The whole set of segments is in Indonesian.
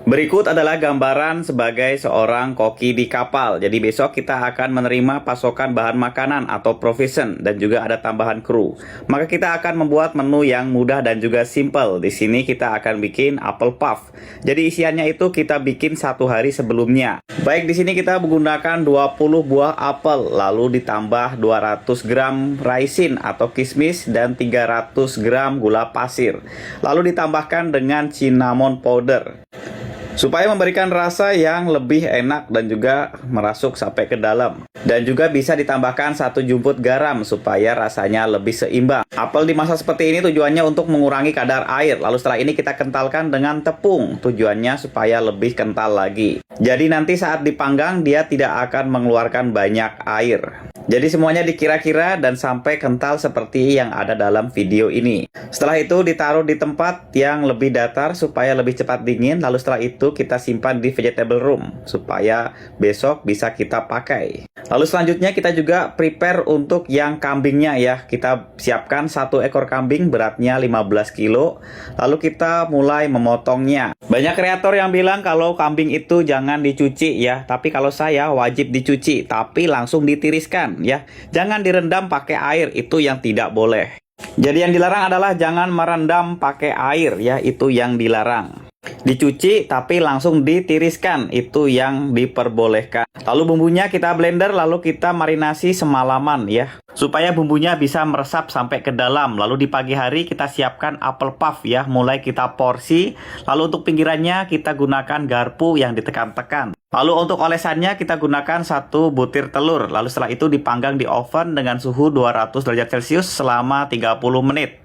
Berikut adalah gambaran sebagai seorang koki di kapal. Jadi besok kita akan menerima pasokan bahan makanan atau provision dan juga ada tambahan kru. Maka kita akan membuat menu yang mudah dan juga simple. Di sini kita akan bikin apple puff. Jadi isiannya itu kita bikin 1 hari sebelumnya. Baik, di sini kita menggunakan 20 buah apel, lalu ditambah 200 gram raisin atau kismis dan 300 gram gula pasir. Lalu ditambahkan dengan cinnamon powder, supaya memberikan rasa yang lebih enak dan juga merasuk sampai ke dalam. Dan juga bisa ditambahkan 1 jumput garam supaya rasanya lebih seimbang. Apel dimasak seperti ini tujuannya untuk mengurangi kadar air. Lalu setelah ini kita kentalkan dengan tepung. Tujuannya supaya lebih kental lagi. Jadi nanti saat dipanggang dia tidak akan mengeluarkan banyak air. Jadi semuanya dikira-kira dan sampai kental seperti yang ada dalam video ini. Setelah itu ditaruh di tempat yang lebih datar supaya lebih cepat dingin. Lalu setelah itu kita simpan di vegetable room supaya besok bisa kita pakai. Lalu selanjutnya kita juga prepare untuk yang kambingnya ya. Kita siapkan 1 ekor kambing beratnya 15 kilo. Lalu kita mulai memotongnya. Banyak kreator yang bilang kalau kambing itu jangan dicuci ya. Tapi kalau saya wajib dicuci, tapi langsung ditiriskan ya. Jangan direndam pakai air, itu yang tidak boleh. Jadi yang dilarang adalah jangan merendam pakai air ya, itu yang dilarang. Dicuci tapi langsung ditiriskan, itu yang diperbolehkan. Lalu bumbunya kita blender, lalu kita marinasi semalaman ya, supaya bumbunya bisa meresap sampai ke dalam. Lalu di pagi hari kita siapkan apple puff ya, mulai kita porsi. Lalu untuk pinggirannya kita gunakan garpu yang ditekan-tekan. Lalu untuk olesannya kita gunakan 1 butir telur. Lalu setelah itu dipanggang di oven dengan suhu 200 derajat Celcius selama 30 menit.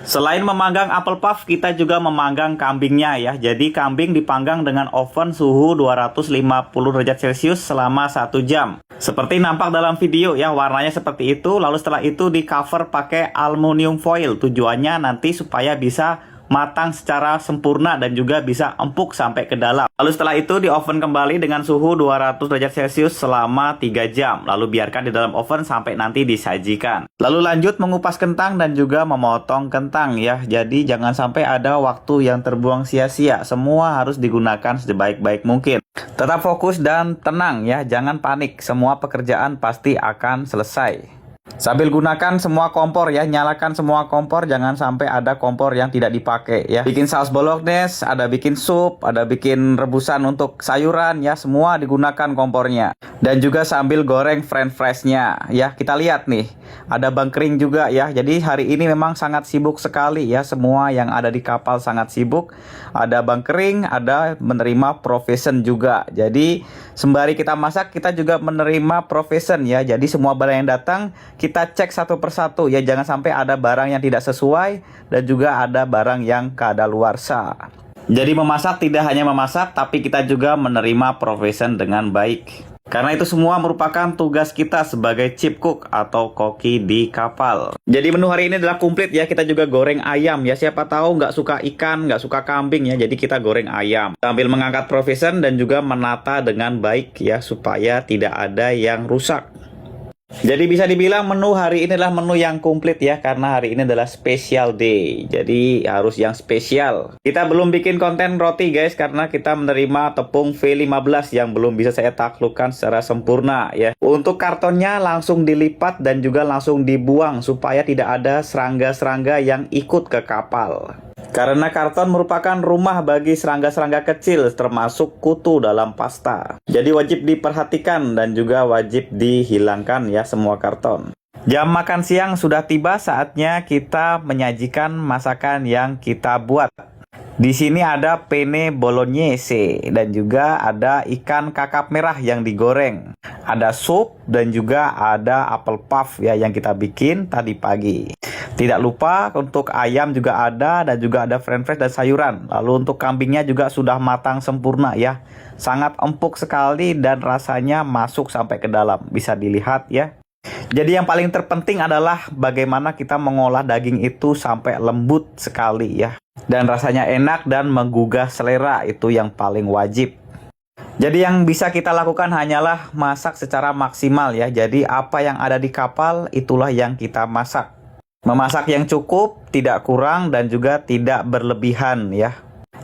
Selain memanggang apple puff, kita juga memanggang kambingnya ya. Jadi kambing dipanggang dengan oven suhu 250 derajat Celcius selama 1 jam. Seperti nampak dalam video ya, warnanya seperti itu. Lalu setelah itu di cover pakai aluminium foil. Tujuannya nanti supaya bisa matang secara sempurna dan juga bisa empuk sampai ke dalam. Lalu setelah itu di oven kembali dengan suhu 200 derajat Celcius selama 3 jam. Lalu biarkan di dalam oven sampai nanti disajikan. Lalu lanjut mengupas kentang dan juga memotong kentang ya. Jadi jangan sampai ada waktu yang terbuang sia-sia. Semua harus digunakan sebaik-baik mungkin. Tetap fokus dan tenang ya, jangan panik. Semua pekerjaan pasti akan selesai. Sambil gunakan semua kompor ya, nyalakan semua kompor, jangan sampai ada kompor yang tidak dipakai ya. Bikin saus bolognese, ada bikin sup, ada bikin rebusan untuk sayuran ya, semua digunakan kompornya. Dan juga sambil goreng french fries-nya ya. Kita lihat nih, ada bangkring juga ya. Jadi hari ini memang sangat sibuk sekali ya, semua yang ada di kapal sangat sibuk. Ada bangkring, ada menerima provision juga. Jadi sembari kita masak, kita juga menerima provision ya. Jadi semua barang yang datang kita cek satu persatu ya, jangan sampai ada barang yang tidak sesuai dan juga ada barang yang kadaluarsa. Jadi memasak tidak hanya memasak, tapi kita juga menerima provision dengan baik. Karena itu semua merupakan tugas kita sebagai chip cook atau koki di kapal. Jadi menu hari ini adalah komplit ya. Kita juga goreng ayam ya. Siapa tahu nggak suka ikan, nggak suka kambing ya. Jadi kita goreng ayam sambil mengangkat provision dan juga menata dengan baik ya, supaya tidak ada yang rusak. Jadi bisa dibilang menu hari ini adalah menu yang komplit ya, karena hari ini adalah special day. Jadi harus yang spesial. Kita belum bikin konten roti guys, karena kita menerima tepung V15 yang belum bisa saya taklukkan secara sempurna ya. Untuk kartonnya langsung dilipat dan juga langsung dibuang supaya tidak ada serangga-serangga yang ikut ke kapal. Karena karton merupakan rumah bagi serangga-serangga kecil, termasuk kutu dalam pasta. Jadi wajib diperhatikan dan juga wajib dihilangkan ya semua karton. Jam makan siang sudah tiba, saatnya kita menyajikan masakan yang kita buat. Di sini ada penne bolognese dan juga ada ikan kakap merah yang digoreng. Ada sup dan juga ada apple puff ya yang kita bikin tadi pagi. Tidak lupa untuk ayam juga ada dan juga ada french fries dan sayuran. Lalu untuk kambingnya juga sudah matang sempurna ya. Sangat empuk sekali dan rasanya masuk sampai ke dalam. Bisa dilihat ya. Jadi yang paling terpenting adalah bagaimana kita mengolah daging itu sampai lembut sekali ya. Dan rasanya enak dan menggugah selera, itu yang paling wajib. Jadi yang bisa kita lakukan hanyalah masak secara maksimal ya. Jadi apa yang ada di kapal itulah yang kita masak. Memasak yang cukup, tidak kurang dan juga tidak berlebihan ya.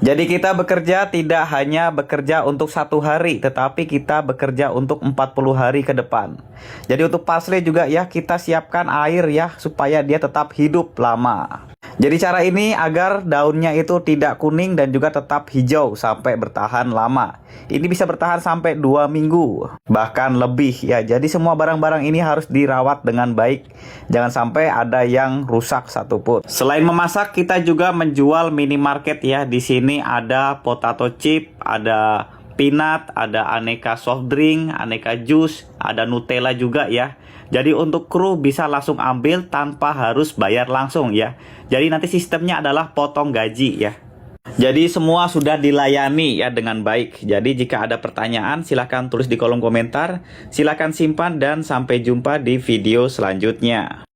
Jadi kita bekerja tidak hanya bekerja untuk 1 hari, tetapi kita bekerja untuk 40 hari ke depan. Jadi untuk parsley juga ya, kita siapkan air ya, supaya dia tetap hidup lama. Jadi cara ini agar daunnya itu tidak kuning dan juga tetap hijau sampai bertahan lama. Ini bisa bertahan sampai 2 minggu, bahkan lebih ya. Jadi semua barang-barang ini harus dirawat dengan baik. Jangan sampai ada yang rusak satupun. Selain memasak, kita juga menjual minimarket ya. Di sini ada potato chip, ada peanut, ada aneka soft drink, aneka jus, ada Nutella juga ya. Jadi untuk kru bisa langsung ambil tanpa harus bayar langsung ya. Jadi nanti sistemnya adalah potong gaji ya. Jadi semua sudah dilayani ya dengan baik. Jadi jika ada pertanyaan silahkan tulis di kolom komentar. Silahkan simpan dan sampai jumpa di video selanjutnya.